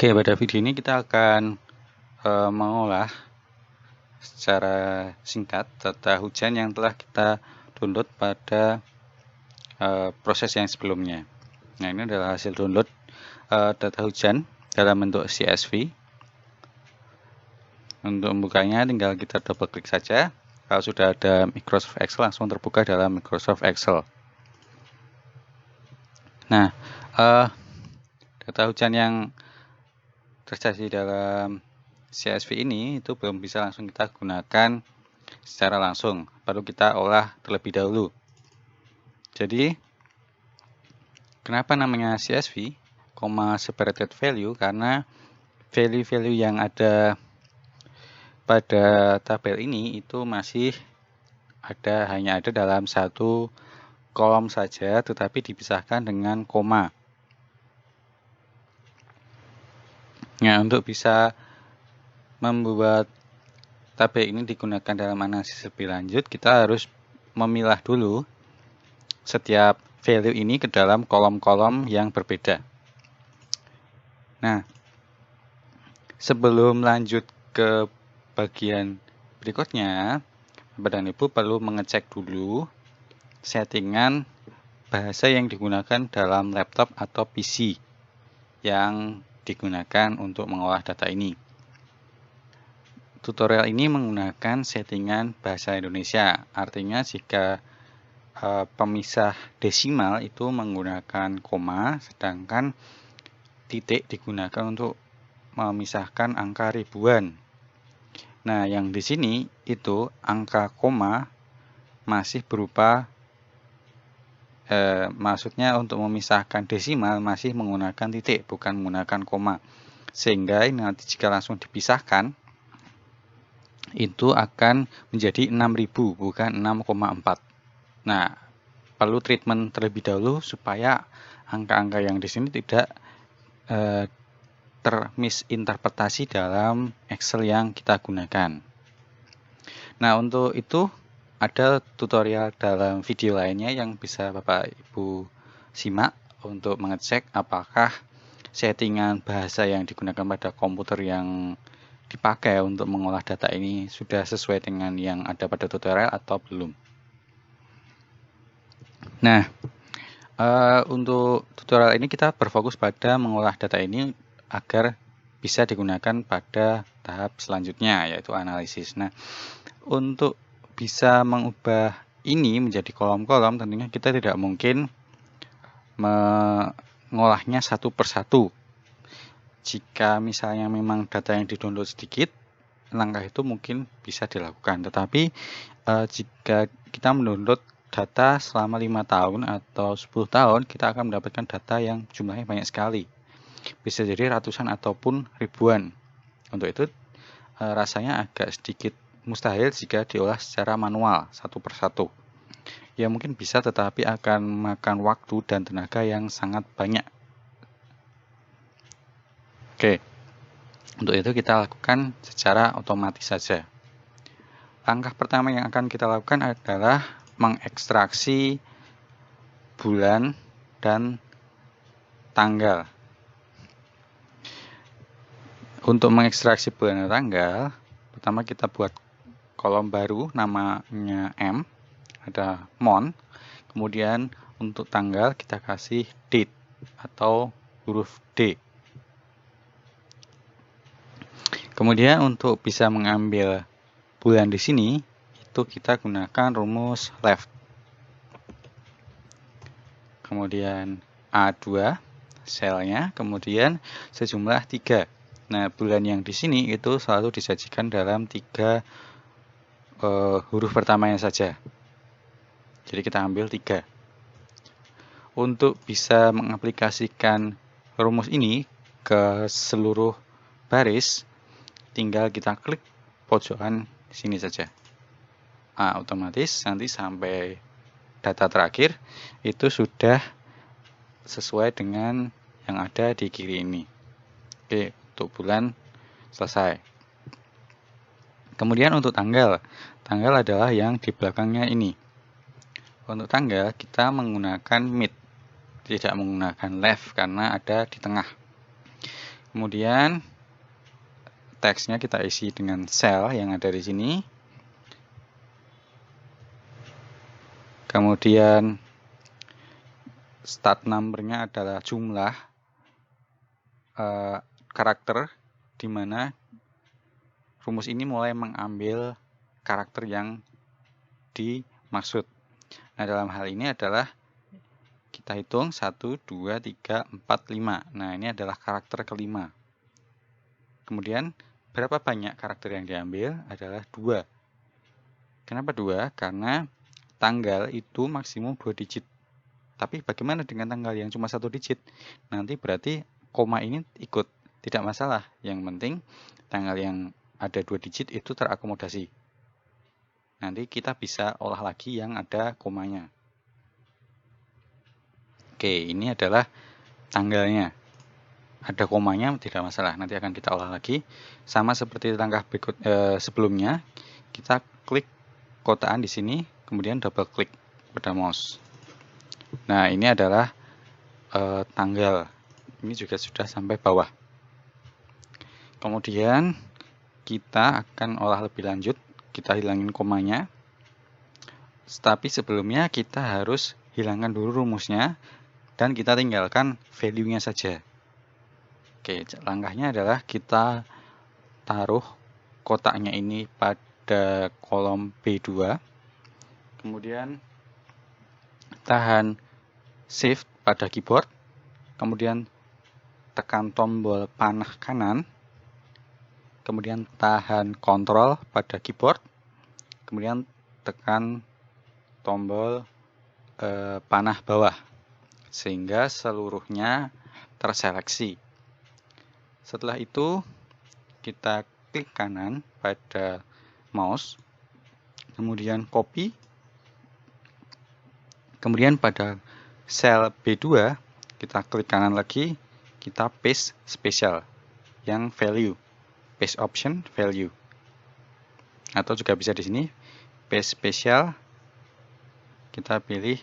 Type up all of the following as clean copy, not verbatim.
Oke, pada video ini kita akan mengolah secara singkat data hujan yang telah kita download pada proses yang sebelumnya. Nah, ini adalah hasil download data hujan dalam bentuk CSV. Untuk membukanya tinggal kita double klik saja. Kalau sudah ada Microsoft Excel, langsung terbuka dalam Microsoft Excel. Nah, data hujan yang terjadi dalam CSV ini itu belum bisa langsung kita gunakan secara langsung, perlu kita olah terlebih dahulu. Jadi kenapa namanya CSV, separated value, karena value-value yang ada pada tabel ini itu masih hanya ada dalam satu kolom saja, tetapi dipisahkan dengan koma. Nah, untuk bisa membuat tabel ini digunakan dalam analisis lebih lanjut, kita harus memilah dulu setiap value ini ke dalam kolom-kolom yang berbeda. Nah, sebelum lanjut ke bagian berikutnya, Bapak dan Ibu perlu mengecek dulu settingan bahasa yang digunakan dalam laptop atau PC yang digunakan untuk mengolah data ini. Tutorial ini menggunakan settingan bahasa Indonesia, artinya jika pemisah desimal itu menggunakan koma, sedangkan titik digunakan untuk memisahkan angka ribuan. Nah, yang di sini itu angka koma masih berupa maksudnya untuk memisahkan desimal masih menggunakan titik, bukan menggunakan koma. Sehingga ini nanti jika langsung dipisahkan itu akan menjadi 6.000 bukan 6,4. Nah, perlu treatment terlebih dahulu supaya angka-angka yang di sini tidak termisinterpretasi dalam Excel yang kita gunakan. Nah, untuk itu ada tutorial dalam video lainnya yang bisa Bapak Ibu simak untuk mengecek apakah settingan bahasa yang digunakan pada komputer yang dipakai untuk mengolah data ini sudah sesuai dengan yang ada pada tutorial atau belum. Nah, untuk tutorial ini kita berfokus pada mengolah data ini agar bisa digunakan pada tahap selanjutnya, yaitu analisis. Nah, untuk bisa mengubah ini menjadi kolom-kolom, tentunya kita tidak mungkin mengolahnya satu persatu. Jika misalnya memang data yang di-download sedikit, langkah itu mungkin bisa dilakukan. Tetapi jika kita mendownload data selama 5 tahun atau 10 tahun, kita akan mendapatkan data yang jumlahnya banyak sekali. Bisa jadi ratusan ataupun ribuan. Untuk itu rasanya agak sedikit mustahil jika diolah secara manual satu persatu. Ya mungkin bisa, tetapi akan memakan waktu dan tenaga yang sangat banyak. Oke, untuk itu kita lakukan secara otomatis saja. Langkah pertama yang akan kita lakukan adalah mengekstraksi bulan dan tanggal. Untuk mengekstraksi bulan dan tanggal, pertama kita buat kolom baru namanya M, ada month. Kemudian untuk tanggal kita kasih date atau huruf D. Kemudian untuk bisa mengambil bulan di sini, itu kita gunakan rumus left. Kemudian A2 selnya, kemudian sejumlah 3. Nah, bulan yang di sini itu selalu disajikan dalam 3 huruf pertamanya saja. Jadi kita ambil 3. Untuk bisa mengaplikasikan rumus ini ke seluruh baris, tinggal kita klik pojokan sini saja. Otomatis nanti sampai data terakhir itu sudah sesuai dengan yang ada di kiri ini. Oke, untuk bulan selesai. Kemudian untuk tanggal adalah yang di belakangnya ini. Untuk tanggal kita menggunakan mid, tidak menggunakan left karena ada di tengah. Kemudian teksnya kita isi dengan sel yang ada di sini. Kemudian start number-nya adalah jumlah karakter di mana rumus ini mulai mengambil karakter yang dimaksud. Nah, dalam hal ini adalah kita hitung 1, 2, 3, 4, 5. Nah, ini adalah karakter kelima. Kemudian, berapa banyak karakter yang diambil? Adalah 2. Kenapa 2? Karena tanggal itu maksimum 2 digit. Tapi bagaimana dengan tanggal yang cuma 1 digit? Nanti berarti koma ini ikut. Tidak masalah. Yang penting tanggal yang ada 2 digit itu terakomodasi. Nanti kita bisa olah lagi yang ada komanya. Oke, ini adalah tanggalnya. Ada komanya tidak masalah. Nanti akan kita olah lagi. Sama seperti langkah berikut sebelumnya, kita klik kotaan di sini, kemudian double klik pada mouse. Nah, ini adalah tanggal. Ini juga sudah sampai bawah. Kemudian kita akan olah lebih lanjut. Kita hilangin komanya. Tapi sebelumnya kita harus hilangkan dulu rumusnya dan kita tinggalkan value-nya saja. Oke, langkahnya adalah kita taruh kotaknya ini pada kolom B2. Kemudian tahan Shift pada keyboard. Kemudian tekan tombol panah kanan. Kemudian tahan Ctrl pada keyboard. Kemudian tekan tombol panah bawah. Sehingga seluruhnya terseleksi. Setelah itu kita klik kanan pada mouse, kemudian copy, kemudian pada sel B2 kita klik kanan lagi, kita paste spesial yang value, paste option value, atau juga bisa di sini paste spesial, kita pilih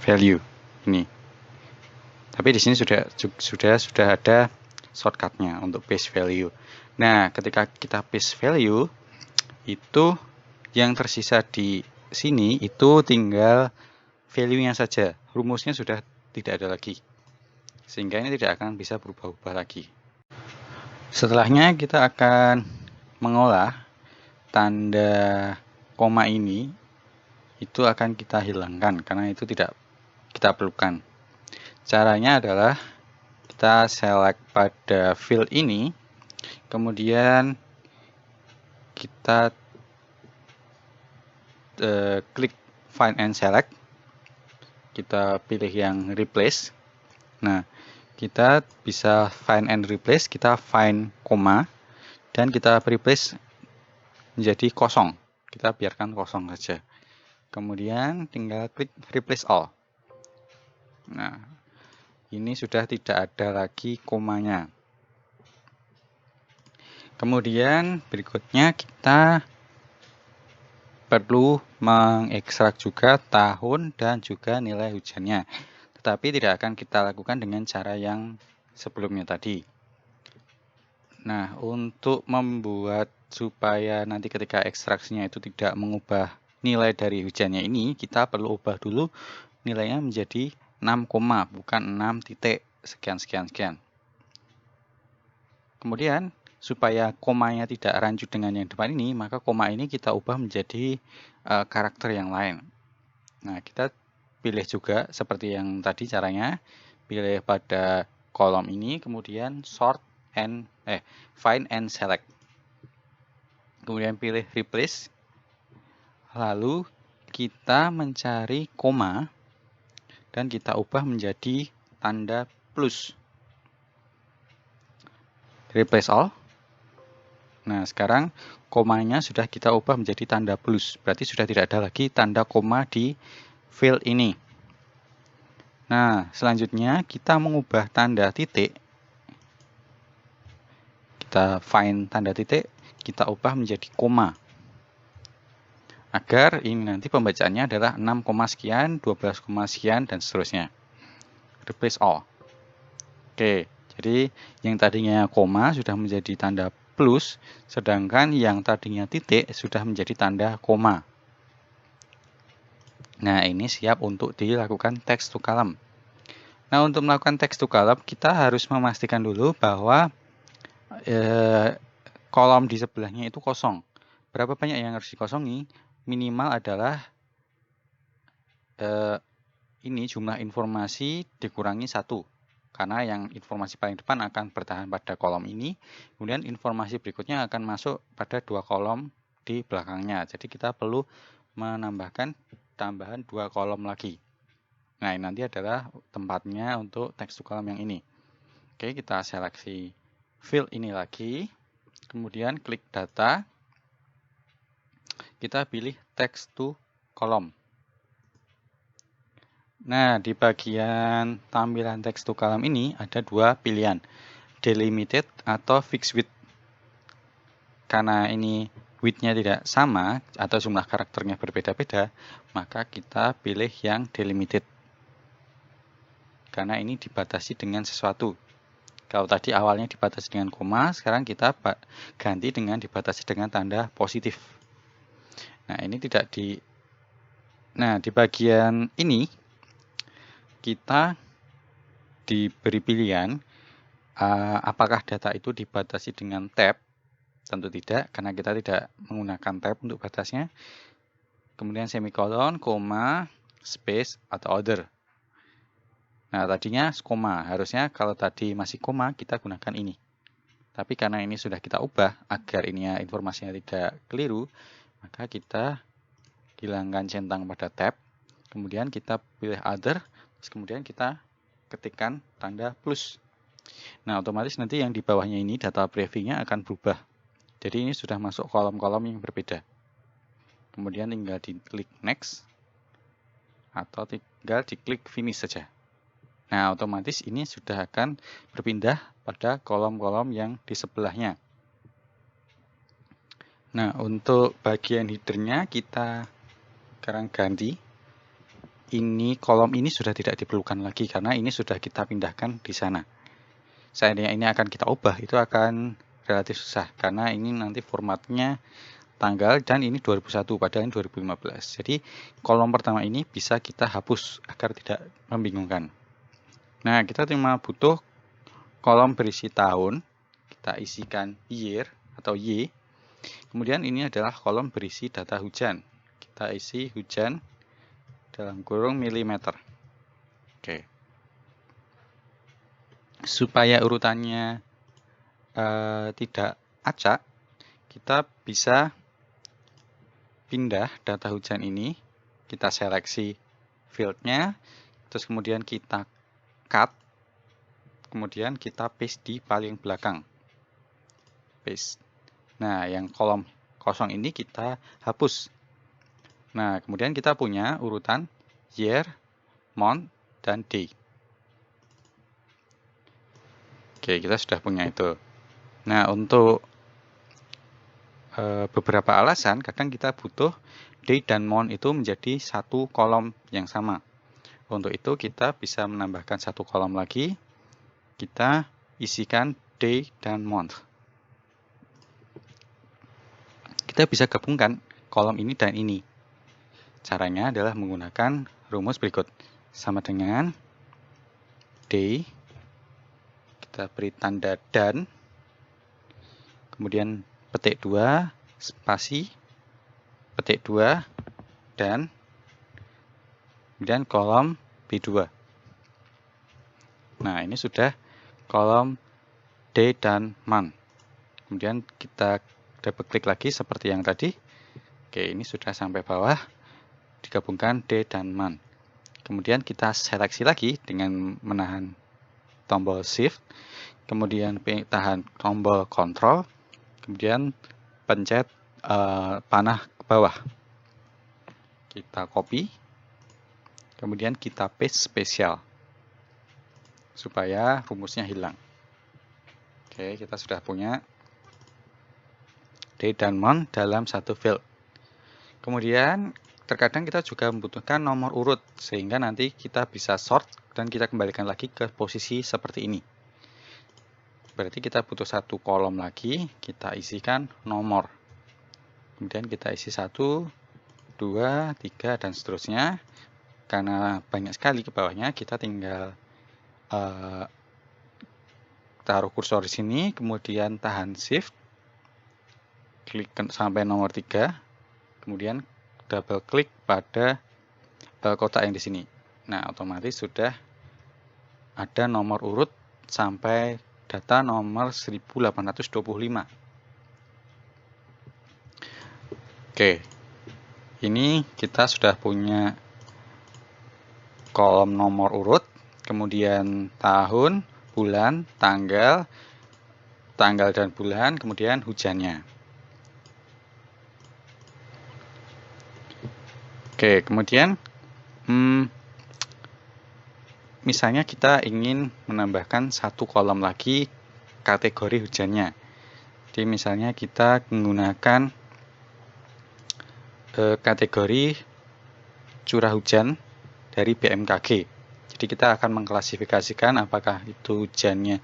value ini. Tapi di sini sudah ada shortcutnya untuk paste value. Nah, ketika kita paste value, itu yang tersisa di sini itu tinggal value-nya saja. Rumusnya sudah tidak ada lagi. Sehingga ini tidak akan bisa berubah-ubah lagi. Setelahnya kita akan mengolah tanda koma ini. Itu akan kita hilangkan karena itu tidak kita perlukan. Caranya adalah kita select pada field ini, kemudian kita klik find and select, kita pilih yang replace. Nah, kita bisa find and replace, kita find koma dan kita replace menjadi kosong. Kita biarkan kosong saja. Kemudian tinggal klik replace all. Nah, ini sudah tidak ada lagi komanya. Kemudian berikutnya kita perlu mengekstrak juga tahun dan juga nilai hujannya. Tetapi tidak akan kita lakukan dengan cara yang sebelumnya tadi. Nah, untuk membuat supaya nanti ketika ekstraksinya itu tidak mengubah nilai dari hujannya ini, kita perlu ubah dulu nilainya menjadi 6, bukan 6 titik sekian. Kemudian supaya komanya tidak rancu dengan yang depan ini, maka koma ini kita ubah menjadi karakter yang lain. Nah, kita pilih juga seperti yang tadi caranya, pilih pada kolom ini, kemudian find and select. Kemudian pilih replace. Lalu kita mencari koma dan kita ubah menjadi tanda plus. Replace all. Nah, sekarang komanya sudah kita ubah menjadi tanda plus. Berarti sudah tidak ada lagi tanda koma di field ini. Nah, selanjutnya kita mengubah tanda titik. Kita find tanda titik, kita ubah menjadi koma. agar ini nanti pembacaannya adalah 6, sekian, 12, sekian, dan seterusnya. Replace all. Oke, jadi yang tadinya koma sudah menjadi tanda plus, sedangkan yang tadinya titik sudah menjadi tanda koma. Nah, ini siap untuk dilakukan text to column. Nah, untuk melakukan text to column, kita harus memastikan dulu bahwa kolom di sebelahnya itu kosong. Berapa banyak yang harus dikosongi? Minimal adalah ini jumlah informasi dikurangi 1. Karena yang informasi paling depan akan bertahan pada kolom ini. Kemudian informasi berikutnya akan masuk pada 2 kolom di belakangnya. Jadi kita perlu menambahkan tambahan 2 kolom lagi. Nah, ini nanti adalah tempatnya untuk text to column yang ini. Oke, kita seleksi field ini lagi. Kemudian klik data. Kita pilih text to column. Nah, di bagian tampilan text to column ini ada 2 pilihan, delimited atau fixed width. Karena ini width-nya tidak sama atau jumlah karakternya berbeda-beda, maka kita pilih yang delimited. Karena ini dibatasi dengan sesuatu. Kalau tadi awalnya dibatasi dengan koma, sekarang kita ganti dengan dibatasi dengan tanda positif. Nah, ini tidak di... Nah, di bagian ini, kita diberi pilihan apakah data itu dibatasi dengan tab. Tentu tidak, karena kita tidak menggunakan tab untuk batasnya. Kemudian semikolon, koma, space, atau other. Nah, tadinya koma. Harusnya kalau tadi masih koma, kita gunakan ini. Tapi karena ini sudah kita ubah, agar ini informasinya tidak keliru, maka kita hilangkan centang pada tab. Kemudian kita pilih other. Kemudian kita ketikkan tanda plus. Nah, otomatis nanti yang di bawahnya ini data briefingnya akan berubah. Jadi ini sudah masuk kolom-kolom yang berbeda. Kemudian tinggal diklik next atau tinggal diklik finish saja. Nah, otomatis ini sudah akan berpindah pada kolom-kolom yang di sebelahnya. Nah, untuk bagian header-nya kita sekarang ganti. Ini kolom ini sudah tidak diperlukan lagi karena ini sudah kita pindahkan di sana. Seandainya ini akan kita ubah, itu akan relatif susah karena ini nanti formatnya tanggal dan ini 2001 padahal ini 2015. Jadi kolom pertama ini bisa kita hapus agar tidak membingungkan. Nah, kita cuma butuh kolom berisi tahun, kita isikan year atau Y. Kemudian ini adalah kolom berisi data hujan. Kita isi hujan dalam kurung milimeter. Oke. Supaya urutannya tidak acak, kita bisa pindah data hujan ini, kita seleksi fieldnya, terus kemudian kita cut, kemudian kita paste di paling belakang. Paste. Nah, yang kolom kosong ini kita hapus. Nah, kemudian kita punya urutan year, month, dan day. Oke, kita sudah punya itu. Nah, untuk beberapa alasan, kadang kita butuh day dan month itu menjadi satu kolom yang sama. Untuk itu, kita bisa menambahkan satu kolom lagi. Kita isikan day dan month. Kita bisa gabungkan kolom ini dan ini. Caranya adalah menggunakan rumus berikut. Sama dengan day, kita beri tanda dan, kemudian petik 2, spasi, petik 2, dan, kemudian kolom B2. Nah, ini sudah kolom day dan month. Kemudian kita double klik lagi seperti yang tadi. Oke, ini sudah sampai bawah. Digabungkan day dan month. Kemudian kita seleksi lagi dengan menahan tombol shift, kemudian tahan tombol control, kemudian pencet panah ke bawah. Kita copy, kemudian kita paste spesial supaya rumusnya hilang. Oke, kita sudah punya day dan month dalam satu field. Kemudian terkadang kita juga membutuhkan nomor urut, sehingga nanti kita bisa sort dan kita kembalikan lagi ke posisi seperti ini. Berarti kita butuh satu kolom lagi, kita isikan nomor. Kemudian kita isi 1, 2, 3, dan seterusnya. Karena banyak sekali ke bawahnya, kita tinggal taruh kursor di sini, kemudian tahan shift, klik sampai nomor 3, kemudian double klik pada kotak yang di sini. Nah, otomatis sudah ada nomor urut sampai data nomor 1825. Oke, ini kita sudah punya kolom nomor urut, kemudian tahun, bulan, tanggal dan bulan, kemudian hujannya. Oke, kemudian misalnya kita ingin menambahkan satu kolom lagi kategori hujannya. Jadi misalnya kita menggunakan kategori curah hujan dari BMKG. Jadi kita akan mengklasifikasikan apakah itu hujannya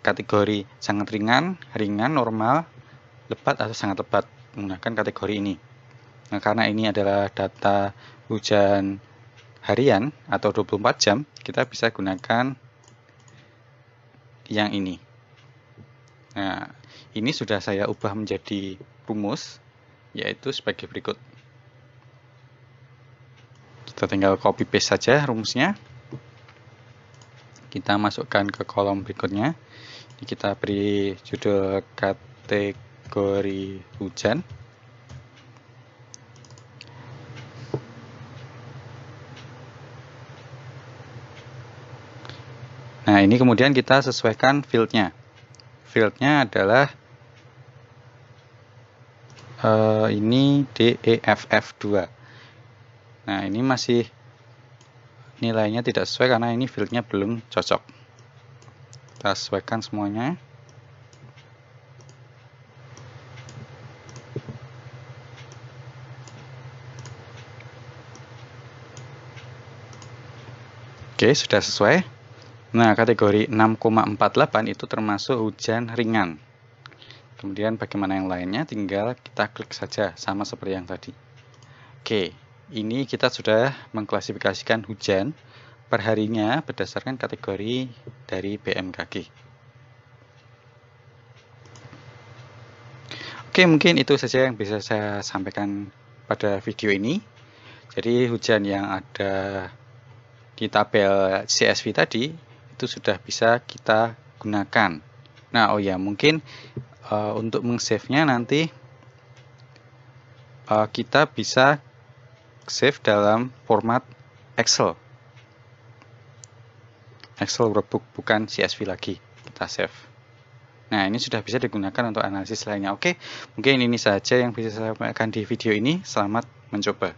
kategori sangat ringan, normal, lebat, atau sangat lebat menggunakan kategori ini. Nah, karena ini adalah data hujan harian atau 24 jam, kita bisa gunakan yang ini. Nah, ini sudah saya ubah menjadi rumus, yaitu sebagai berikut. Kita tinggal copy paste saja rumusnya. Kita masukkan ke kolom berikutnya. Ini kita beri judul kategori hujan. Nah, ini kemudian kita sesuaikan fieldnya. Fieldnya adalah ini DEFF2. Nah, ini masih nilainya tidak sesuai karena ini fieldnya belum cocok. Kita sesuaikan semuanya. Oke, sudah sesuai. Nah, kategori 6,48 itu termasuk hujan ringan. Kemudian bagaimana yang lainnya, tinggal kita klik saja, sama seperti yang tadi. Oke, ini kita sudah mengklasifikasikan hujan perharinya berdasarkan kategori dari BMKG. Oke, mungkin itu saja yang bisa saya sampaikan pada video ini. Jadi hujan yang ada di tabel CSV tadi itu sudah bisa kita gunakan. Nah, oh ya, mungkin untuk meng-save-nya nanti kita bisa save dalam format Excel workbook, bukan CSV lagi. Kita save. Nah, ini sudah bisa digunakan untuk analisis lainnya. Oke, mungkin ini saja yang bisa saya sampaikan di video ini. Selamat mencoba.